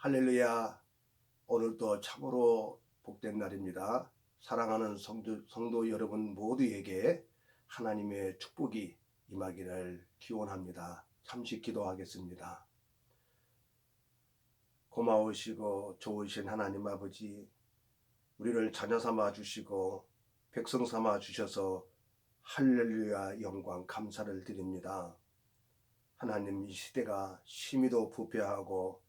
할렐루야. 오늘도 참으로 복된 날입니다. 사랑하는 성도 여러분 모두에게 하나님의 축복이 임하기를 기원합니다. 잠시 기도하겠습니다. 고마우시고 좋으신 하나님 아버지, 우리를 자녀 삼아 주시고 백성 삼아 주셔서 할렐루야 영광 감사를 드립니다. 하나님, 이 시대가 심히도 부패하고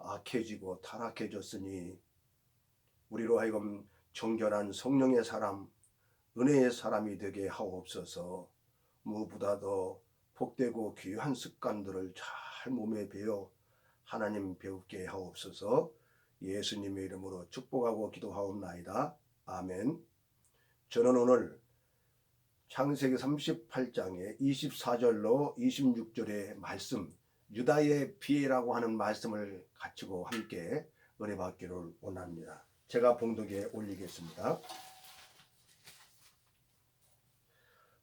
악해지고 타락해졌으니 우리로 하여금 정결한 성령의 사람, 은혜의 사람이 되게 하옵소서. 무엇보다도 복되고 귀한 습관들을 잘 몸에 배워 하나님 배우게 하옵소서. 예수님의 이름으로 축복하고 기도하옵나이다. 아멘. 저는 오늘 창세기 38장의 24절로 26절의 말씀, 유다의 피해라고 하는 말씀을 가지고 함께 은혜 받기를 원합니다. 제가 봉독에 올리겠습니다.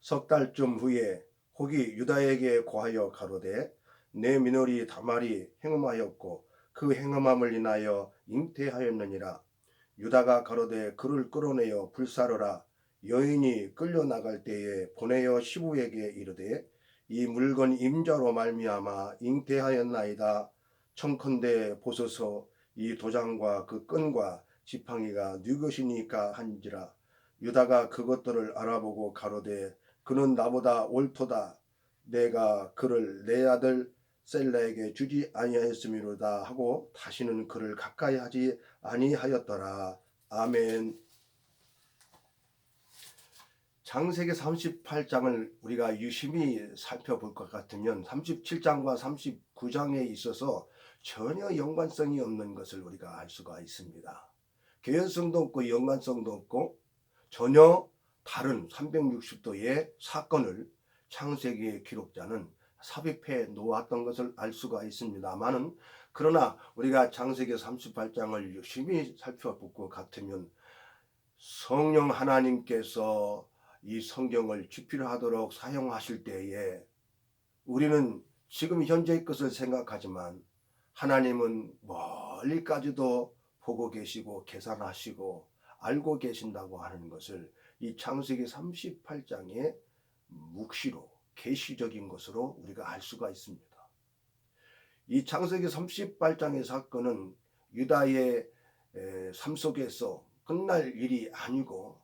석 달쯤 후에 혹이 유다에게 고하여 가로되 내 며느리 다말이 행음하였고 그 행음함을 인하여 잉태하였느니라. 유다가 가로되 그를 끌어내어 불사르라. 여인이 끌려나갈 때에 보내어 시부에게 이르되 이 물건 임자로 말미암아 잉태하였나이다. 청컨대 보소서. 이 도장과 그 끈과 지팡이가 네 것이니까 한지라. 유다가 그것들을 알아보고 가로되 그는 나보다 옳도다. 내가 그를 내 아들 셀라에게 주지 아니하였음이로다 하고 다시는 그를 가까이 하지 아니하였더라. 아멘. 창세기 38장을 우리가 유심히 살펴볼 것 같으면 37장과 39장에 있어서 전혀 연관성이 없는 것을 우리가 알 수가 있습니다. 개연성도 없고 연관성도 없고 전혀 다른 360도의 사건을 창세기의 기록자는 삽입해 놓았던 것을 알 수가 있습니다만은, 그러나 우리가 창세기 38장을 유심히 살펴볼 것 같으면 성령 하나님께서 이 성경을 집필하도록 사용하실 때에 우리는 지금 현재의 것을 생각하지만 하나님은 멀리까지도 보고 계시고 계산하시고 알고 계신다고 하는 것을 이 창세기 38장의 묵시로 계시적인 것으로 우리가 알 수가 있습니다. 이 창세기 38장의 사건은 유다의 삶 속에서 끝날 일이 아니고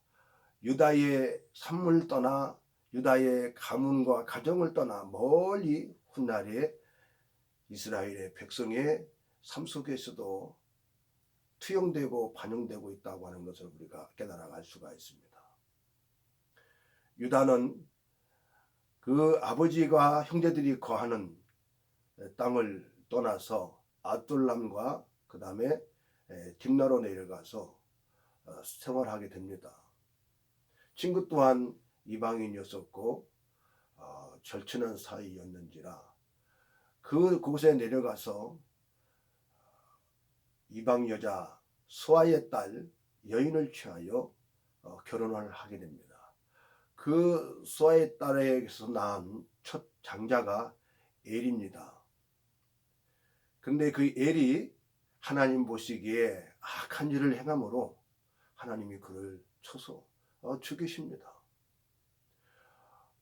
유다의 삶을 떠나 유다의 가문과 가정을 떠나 멀리 훗날에 이스라엘의 백성의 삶 속에서도 투영되고 반영되고 있다고 하는 것을 우리가 깨달아갈 수가 있습니다. 유다는 그 아버지가 형제들이 거하는 땅을 떠나서 아둘람과 그 다음에 딥나로 내려가서 생활하게 됩니다. 친구 또한 이방인이었었고 절친한 사이였는지라 그곳에 내려가서 이방 여자 수아의 딸 여인을 취하여 결혼을 하게 됩니다. 그 수아의 딸에게서 낳은 첫 장자가 엘입니다. 그런데 그 엘이 하나님 보시기에 악한 일을 행함으로 하나님이 그를 쳐서 죽이십니다.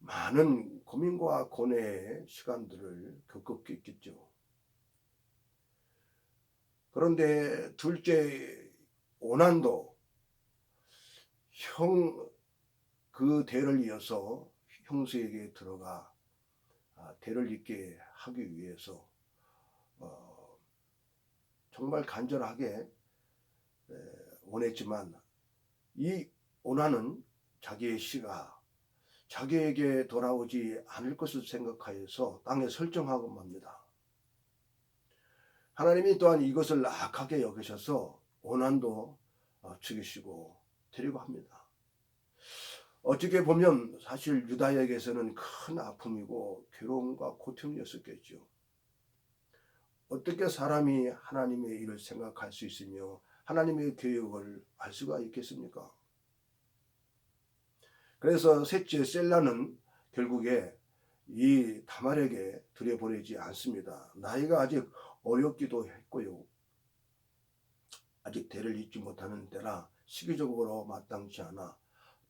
많은 고민과 고뇌의 시간들을 겪었겠죠. 그런데 둘째 오난도 그 대를 이어서 형수에게 들어가 대를 잇게 하기 위해서 정말 간절하게 원했지만 이 오난은 자기의 씨가 자기에게 돌아오지 않을 것을 생각하여서 땅에 설정하고 맙니다. 하나님이 또한 이것을 악하게 여기셔서 오난도 죽이시고 데리고 합니다. 어떻게 보면 사실 유다에게서는 큰 아픔이고 괴로움과 고통이었었겠죠. 어떻게 사람이 하나님의 일을 생각할 수 있으며 하나님의 계획을 알 수가 있겠습니까? 그래서 셋째 셀라는 결국에 이 다말에게 들여보내지 않습니다. 나이가 아직 어렸기도 했고요. 아직 대를 잇지 못하는 때라 시기적으로 마땅치 않아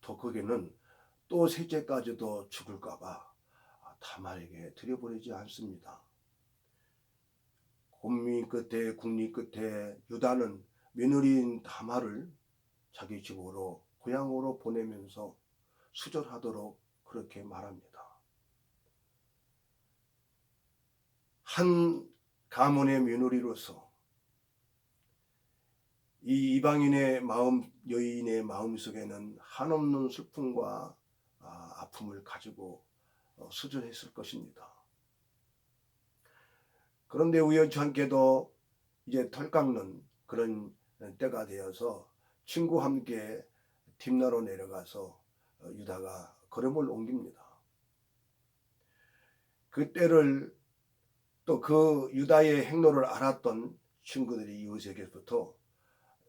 더 크게는 또 셋째까지도 죽을까봐 다말에게 들여보내지 않습니다. 고민 끝에 국리 끝에 유다는 며느리인 다말을 자기 집으로 고향으로 보내면서 수절하도록 그렇게 말합니다. 한 가문의 며느리로서 이 이방인의 마음, 여인의 마음속에는 한없는 슬픔과 아픔을 가지고 수절했을 것입니다. 그런데 우연치 않게도 이제 털 깎는 그런 때가 되어서 친구와 함께 딥나로 내려가서 유다가 걸음을 옮깁니다. 그 때를 또 그 유다의 행로를 알았던 친구들이 이웃에게부터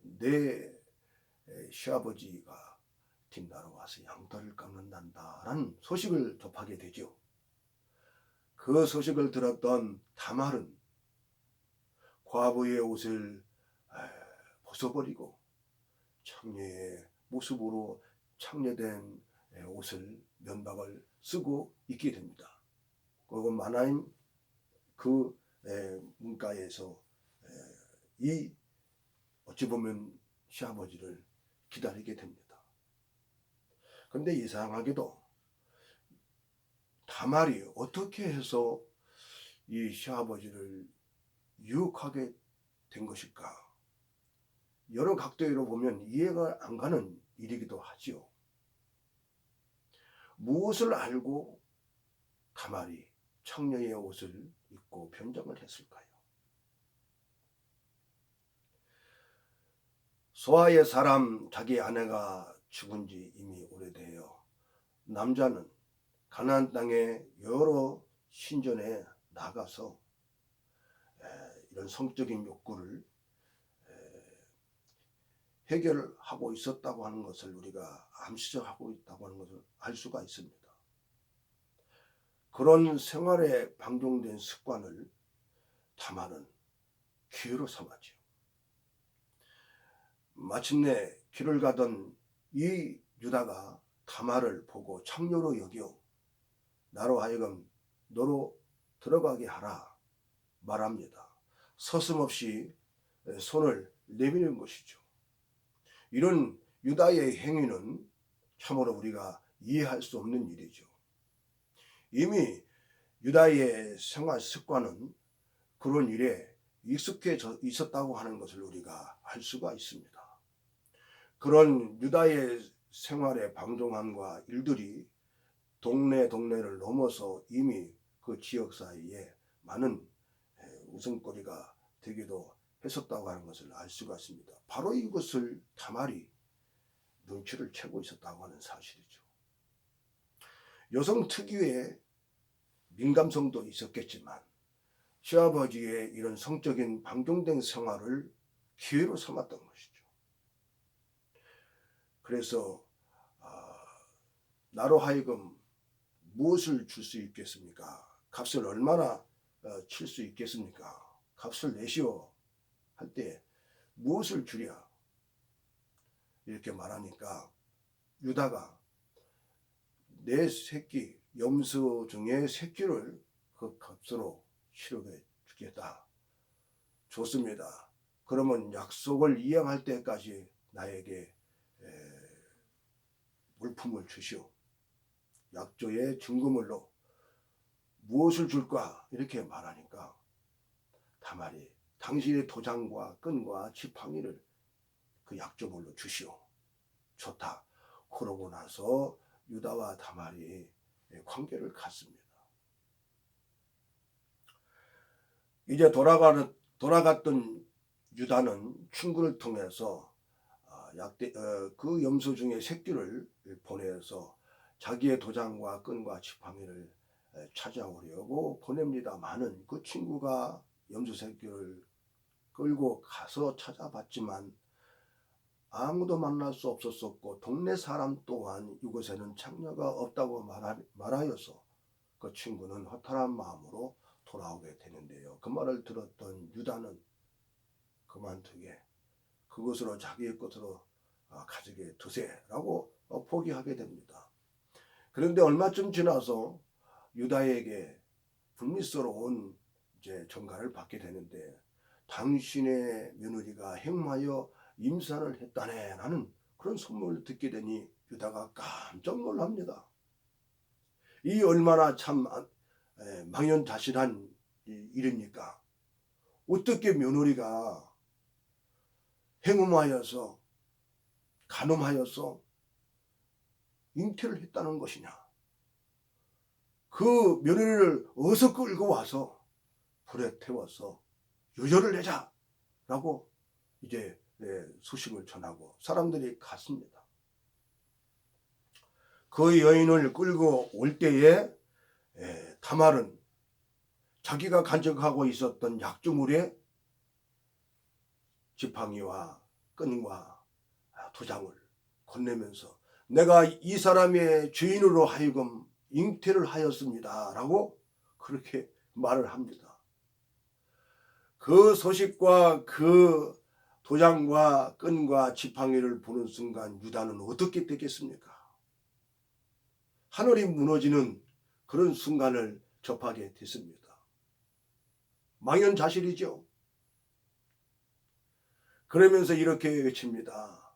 내 시아버지가 딥나로 와서 양털을 깎는단다라는 소식을 접하게 되죠. 그 소식을 들었던 다말은 과부의 옷을 벗어버리고 창녀의 모습으로 창녀된 옷을 면박을 쓰고 있게 됩니다. 그리고 마나임 그 문가에서 이 어찌 보면 시아버지를 기다리게 됩니다. 그런데 이상하게도 다말이 어떻게 해서 이 시아버지를 유혹하게 된 것일까? 여러 각도로 보면 이해가 안 가는 일이기도 하지요. 무엇을 알고 다말이 창녀의 옷을 입고 변장을 했을까요? 소아의 사람 자기 아내가 죽은 지 이미 오래되어 남자는 가나안 땅의 여러 신전에 나가서 이런 성적인 욕구를 해결하고 있었다고 하는 것을 우리가 암시적하고 있다고 하는 것을 알 수가 있습니다. 그런 생활에 방종된 습관을 다말은 기회로 삼았죠. 마침내 길을 가던 이 유다가 다말을 보고 창녀로 여겨 나로 하여금 너로 들어가게 하라 말합니다. 서슴없이 손을 내미는 것이죠. 이런 유다의 행위는 참으로 우리가 이해할 수 없는 일이죠. 이미 유다의 생활 습관은 그런 일에 익숙해져 있었다고 하는 것을 우리가 알 수가 있습니다. 그런 유다의 생활의 방종함과 일들이 동네를 넘어서 이미 그 지역 사이에 많은 웃음거리가 되기도 했었다고 하는 것을 알 수가 있습니다. 바로 이것을 다말이 눈치를 채고 있었다고 하는 사실이죠. 여성 특유의 민감성도 있었겠지만 시아버지의 이런 성적인 방종된 생활을 기회로 삼았던 것이죠. 그래서 나로 하여금 무엇을 줄 수 있겠습니까? 값을 얼마나 칠 수 있겠습니까? 값을 내시오 할 때 무엇을 주랴 이렇게 말하니까 유다가 내 새끼 염소 중에 새끼를 그 값으로 치르게 주겠다. 좋습니다. 그러면 약속을 이행할 때까지 나에게 물품을 주시오. 약조의 증거물로 무엇을 줄까? 이렇게 말하니까 다말이 당신의 도장과 끈과 지팡이를 그 약조물로 주시오. 좋다. 그러고 나서 유다와 다말이 관계를 갖습니다. 이제 돌아갔던 유다는 친구를 통해서 그 염소 중에 새끼를 보내서 자기의 도장과 끈과 지팡이를 찾아오려고 보냅니다마는 그 친구가 염소 새끼를 끌고 가서 찾아봤지만 아무도 만날 수 없었었고 동네 사람 또한 이곳에는 창녀가 없다고 말하여서 그 친구는 허탈한 마음으로 돌아오게 되는데요. 그 말을 들었던 유다는 그만두게 그것으로 자기의 것으로 가지게 두세라고 포기하게 됩니다. 그런데 얼마쯤 지나서 유다에게 불미스러운 이제 전가를 받게 되는데, 당신의 며느리가 행하여 임산을 했다네 라는 그런 소문을 듣게 되니 유다가 깜짝 놀랍니다. 이 얼마나 참 망연자실한 일입니까? 어떻게 며느리가 행음하여서 간음하여서 잉태를 했다는 것이냐? 그 며느리를 어서 끌고 와서 불에 태워서 유혈을 내자라고 이제 소식을 전하고 사람들이 갔습니다. 그 여인을 끌고 올 때에 다말은 자기가 간직하고 있었던 약주물에 지팡이와 끈과 도장을 건네면서 내가 이 사람의 주인으로 하여금 잉태를 하였습니다 라고 그렇게 말을 합니다. 그 소식과 그 도장과 끈과 지팡이를 보는 순간 유다는 어떻게 되겠습니까? 하늘이 무너지는 그런 순간을 접하게 됐습니다. 망연자실이죠. 그러면서 이렇게 외칩니다.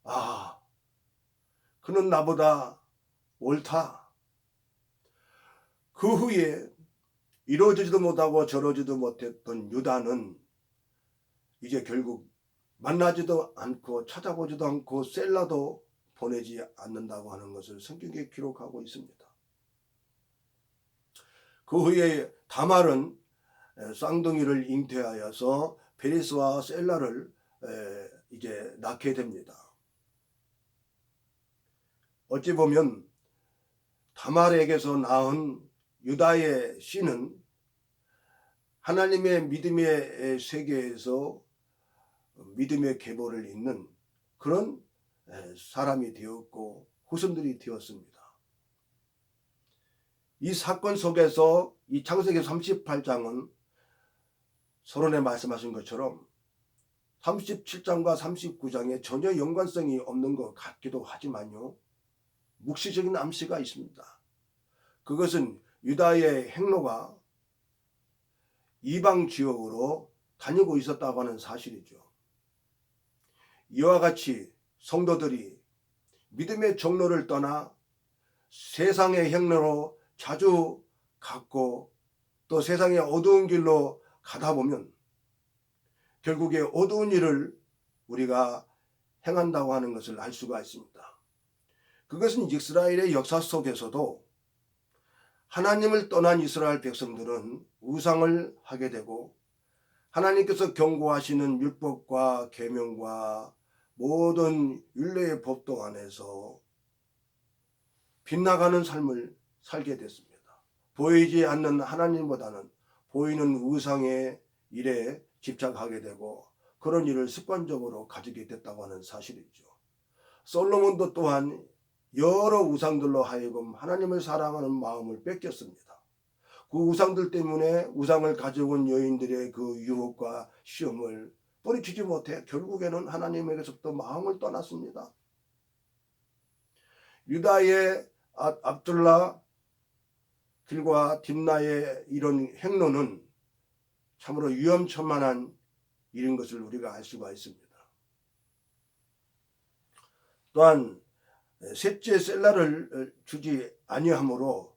아, 그는 나보다 옳다. 그 후에 이러지도 못하고 저러지도 못했던 유다는 이제 결국 만나지도 않고 찾아보지도 않고 셀라도 보내지 않는다고 하는 것을 성경에 기록하고 있습니다. 그 후에 다말은 쌍둥이를 잉태하여서 베레스와 셀라를 이제 낳게 됩니다. 어찌 보면 다말에게서 낳은 유다의 씨는 하나님의 믿음의 세계에서 믿음의 계보를 잇는 그런 사람이 되었고 후손들이 되었습니다. 이 사건 속에서 이 창세기 38장은 서론에 말씀하신 것처럼 37장과 39장에 전혀 연관성이 없는 것 같기도 하지만요, 묵시적인 암시가 있습니다. 그것은 유다의 행로가 이방 지역으로 다니고 있었다고 하는 사실이죠. 이와 같이 성도들이 믿음의 정로를 떠나 세상의 행로로 자주 갔고 또 세상의 어두운 길로 가다 보면 결국에 어두운 일을 우리가 행한다고 하는 것을 알 수가 있습니다. 그것은 이스라엘의 역사 속에서도 하나님을 떠난 이스라엘 백성들은 우상을 하게 되고 하나님께서 경고하시는 율법과 계명과 모든 율례의 법도 안에서 빗나가는 삶을 살게 됐습니다. 보이지 않는 하나님보다는 보이는 우상의 일에 집착하게 되고 그런 일을 습관적으로 가지게 됐다고 하는 사실이죠. 솔로몬도 또한 여러 우상들로 하여금 하나님을 사랑하는 마음을 뺏겼습니다. 그 우상들 때문에 우상을 가져온 여인들의 그 유혹과 시험을 뿌리치지 못해 결국에는 하나님에게서부터 마음을 떠났습니다. 유다의 압둘라 길과 딥나의 이런 행로는 참으로 위험천만한 일인 것을 우리가 알 수가 있습니다. 또한 셋째 셀라를 주지 아니하므로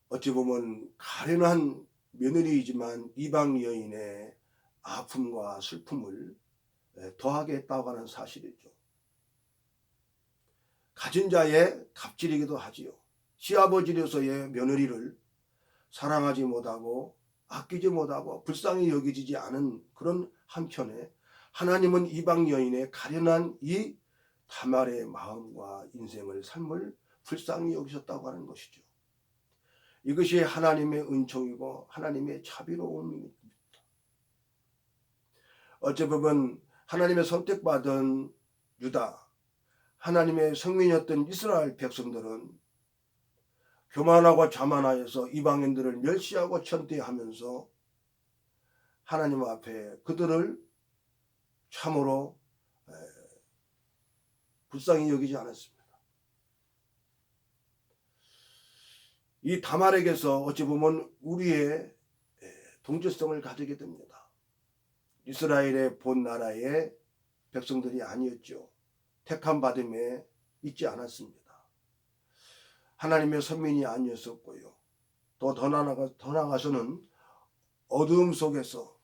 어찌 보면 가련한 며느리이지만 이방 여인의 아픔과 슬픔을 더하게 했다고 하는 사실이죠. 가진 자의 갑질이기도 하지요. 시아버지로서의 며느리를 사랑하지 못하고 아끼지 못하고 불쌍히 여기지 않은 그런 한편에 하나님은 이방 여인의 가련한 이 다말의 마음과 인생을 삶을 불쌍히 여기셨다고 하는 것이죠. 이것이 하나님의 은총이고 하나님의 자비로움입니다. 어찌 보면 하나님의 선택받은 유다, 하나님의 성민이었던 이스라엘 백성들은 교만하고 자만하여서 이방인들을 멸시하고 천대하면서 하나님 앞에 그들을 참으로 불쌍히 여기지 않았습니다. 이 다말에게서 어찌 보면 우리의 동질성을 가지게 됩니다. 이스라엘의 본 나라의 백성들이 아니었죠. 택함 받음에 있지 않았습니다. 하나님의 선민이 아니었었고요. 또 더 나아가서는 어두움 속에서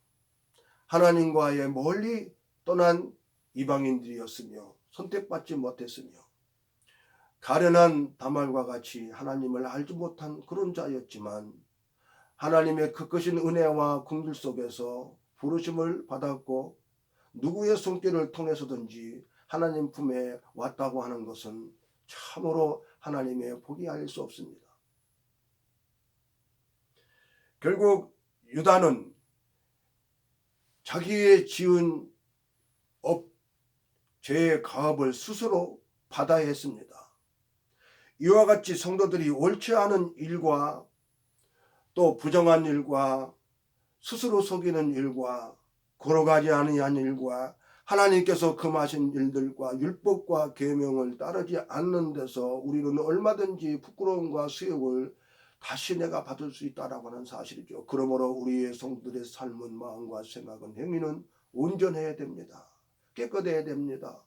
하나님과의 멀리 떠난 이방인들이었으며 선택받지 못했으며 가련한 다말과 같이 하나님을 알지 못한 그런 자였지만 하나님의 그 크신 은혜와 긍휼 속에서 부르심을 받았고 누구의 손길을 통해서든지 하나님 품에 왔다고 하는 것은 참으로 하나님의 복이 아닐 수 없습니다. 결국 유다는 자기의 지은 죄의 가업을 스스로 받아야 했습니다. 이와 같이 성도들이 옳지 않은 일과 또 부정한 일과 스스로 속이는 일과 걸어가지 아니한 일과 하나님께서 금하신 일들과 율법과 계명을 따르지 않는 데서 우리는 얼마든지 부끄러움과 수욕을 다시 내가 받을 수 있다라고 하는 사실이죠. 그러므로 우리의 성도들의 삶은, 마음과 생각은, 행위는 온전해야 됩니다. 깨끗해야 됩니다.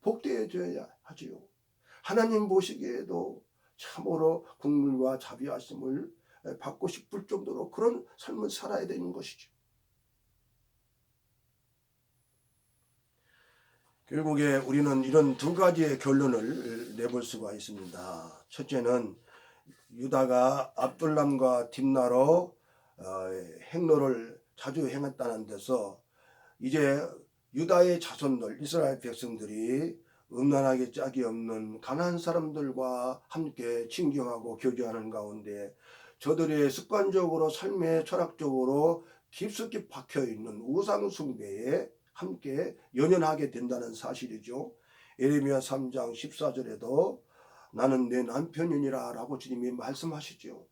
복되어져야 하지요. 하나님 보시기에도 참으로 긍휼과 자비하심을 받고 싶을 정도로 그런 삶을 살아야 되는 것이죠. 결국에 우리는 이런 두 가지의 결론을 내볼 수가 있습니다. 첫째는 유다가 압둘람과 딥나로 행로를 자주 행했다는 데서 이제 유다의 자손들, 이스라엘 백성들이 음란하게 짝이 없는 가난한 사람들과 함께 친교하고 교제하는 가운데 저들의 습관적으로 삶의 철학적으로 깊숙이 박혀있는 우상 숭배에 함께 연연하게 된다는 사실이죠. 예레미야 3장 14절에도 나는 내 남편이니라 라고 주님이 말씀하시죠.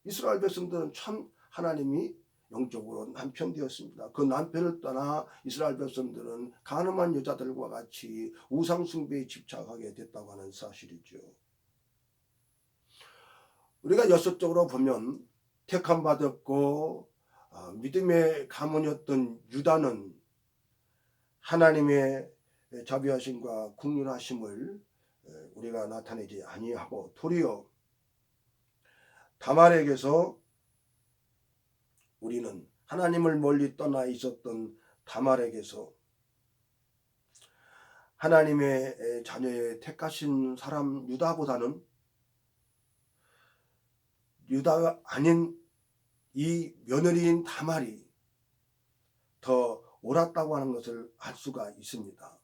이스라엘 백성들은 참 하나님이 영적으로 남편 되었습니다. 그 남편을 떠나 이스라엘 백성들은 가늠한 여자들과 같이 우상 숭배에 집착하게 됐다고 하는 사실이죠. 우리가 역설적으로 보면 택함 받았고 믿음의 가문이었던 유다는 하나님의 자비하심과 긍휼하심을 우리가 나타내지 아니하고 도리어 다말에게서 우리는 하나님을 멀리 떠나 있었던 다말에게서 하나님의 자녀의 택하신 사람 유다보다는 유다가 아닌 이 며느리인 다말이 더 옳았다고 하는 것을 알 수가 있습니다.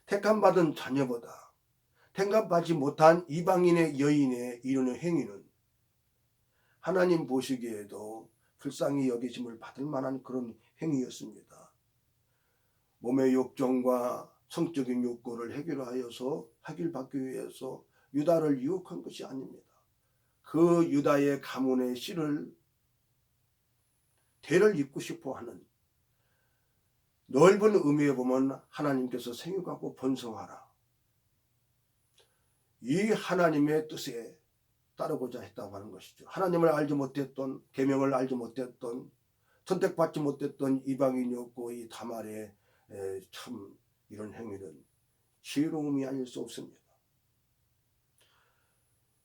택함받은 자녀보다 택함받지 못한 이방인의 여인의 이루는 행위는 하나님 보시기에도 불쌍히 여기심을 받을 만한 그런 행위였습니다. 몸의 욕정과 성적인 욕구를 해결하여서 해결받기 위해서 유다를 유혹한 것이 아닙니다. 그 유다의 가문의 씨를 대를 잇고 싶어하는 넓은 의미에 보면 하나님께서 생육하고 번성하라. 이 하나님의 뜻에 따르고자 했다고 하는 것이죠. 하나님을 알지 못했던, 계명을 알지 못했던, 선택받지 못했던 이방인이었고 이 다말의 참 이런 행위는 지혜로움이 아닐 수 없습니다.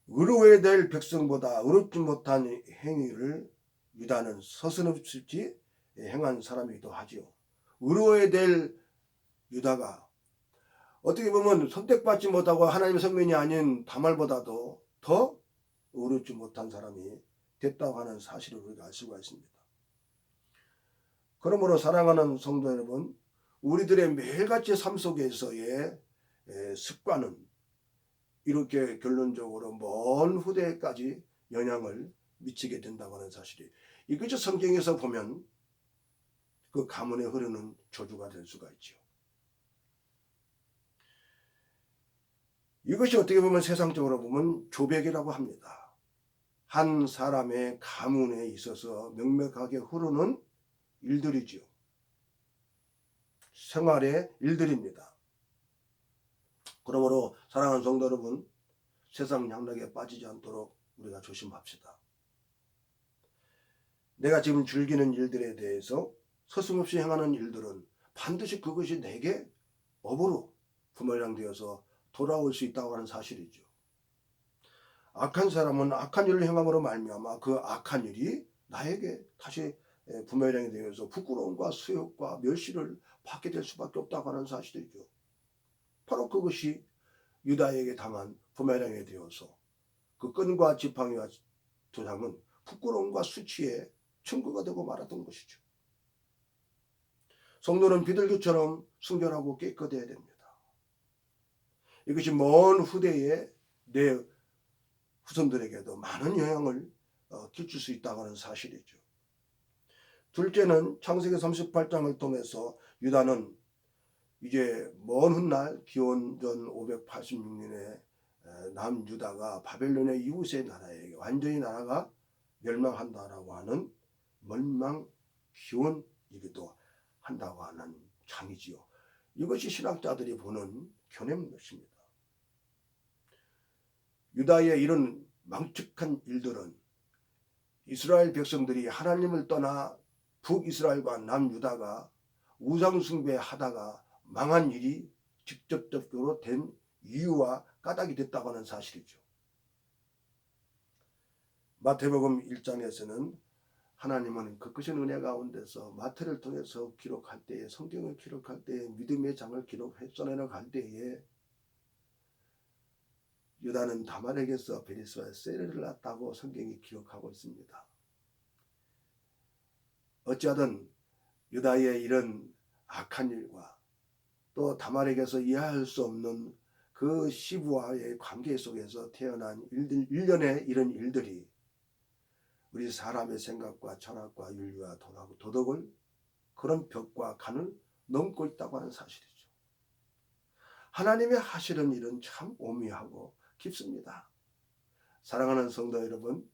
의로워야 될 백성보다 의롭지 못한 행위를 유다는 서슴없이 행한 사람이기도 하지요. 의로워야 될 유다가 어떻게 보면 선택받지 못하고 하나님의 성민이 아닌 다말보다도 더 의롭지 못한 사람이 됐다고 하는 사실을 우리가 알 수가 있습니다. 그러므로 사랑하는 성도 여러분, 우리들의 매일같이 삶 속에서의 습관은 이렇게 결론적으로 먼 후대까지 영향을 미치게 된다고 하는 사실이, 이것이 성경에서 보면 그 가문에 흐르는 저주가 될 수가 있죠. 이것이 어떻게 보면 세상적으로 보면 조백이라고 합니다. 한 사람의 가문에 있어서 명백하게 흐르는 일들이죠. 생활의 일들입니다. 그러므로 사랑하는 성도 여러분, 세상 향락에 빠지지 않도록 우리가 조심합시다. 내가 지금 즐기는 일들에 대해서 서슴없이 행하는 일들은 반드시 그것이 내게 업으로 부메랑 되어서 돌아올 수 있다고 하는 사실이죠. 악한 사람은 악한 일을 행함으로 말미암아 그 악한 일이 나에게 다시 부메랑이 되어서 부끄러움과 수욕과 멸시를 받게 될 수밖에 없다고 하는 사실이죠. 바로 그것이 유다에게 당한 부메랑이 되어서 그 끈과 지팡이와 도장은 부끄러움과 수치의 증거가 되고 말았던 것이죠. 성도는 비둘기처럼 순결하고 깨끗해야 됩니다. 이것이 먼 후대에 내 후손들에게도 많은 영향을 끼칠 수 있다고 하는 사실이죠. 둘째는 창세기 38장을 통해서 유다는 이제 먼 훗날 기원전 586년에 남유다가 바벨론의 이웃의 나라에게 완전히 나라가 멸망한다라고 하는 멸망 기원이기도 한다고 하는 장이지요. 이것이 신학자들이 보는 견해인 것입니다. 유다의 이런 망측한 일들은 이스라엘 백성들이 하나님을 떠나 북이스라엘과 남유다가 우상숭배하다가 망한 일이 직접적으로 된 이유와 까닭이 됐다고 하는 사실이죠. 마태복음 1장에서는 하나님은 그 크신 은혜 가운데서 마태를 통해서 기록할 때에, 성경을 기록할 때에, 믿음의 장을 써내려 갈 때에 유다는 다말에게서 베리스와 세례를 낳았다고 성경이 기록하고 있습니다. 어찌하든 유다의 이런 악한 일과 또 다말에게서 이해할 수 없는 그 시부와의 관계 속에서 태어난 일련의 이런 일들이 우리 사람의 생각과 철학과 윤리와 도덕을 그런 벽과 간을 넘고 있다고 하는 사실이죠. 하나님의 하시는 일은 참 오묘하고 깊습니다. 사랑하는 성도 여러분,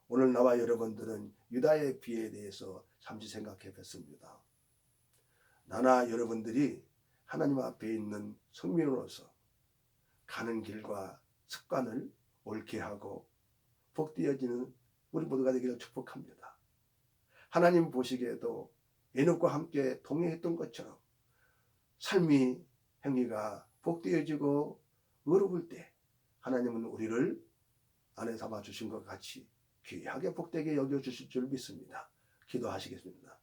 오늘 나와 여러분들은 유다의 비에 대해서 잠시 생각해 봤습니다. 나나 여러분들이 하나님 앞에 있는 성민으로서 가는 길과 습관을 옳게 하고 복되어지는 우리 모두가 되기를 축복합니다. 하나님 보시기에도 에녹과 함께 동행했던 것처럼 삶이 행위가 복되어지고 의로울 때 하나님은 우리를 안에 담아 주신 것 같이 귀하게 복되게 여겨주실 줄 믿습니다. 기도하시겠습니다.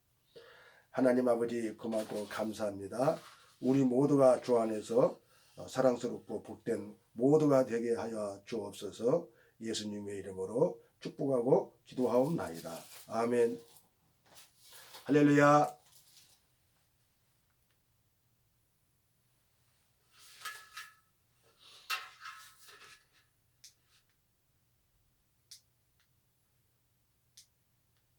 하나님 아버지 고맙고 감사합니다. 우리 모두가 주 안에서 사랑스럽고 복된 모두가 되게 하여 주옵소서. 예수님의 이름으로 축복하고 기도하옵나이다. 아멘. 할렐루야.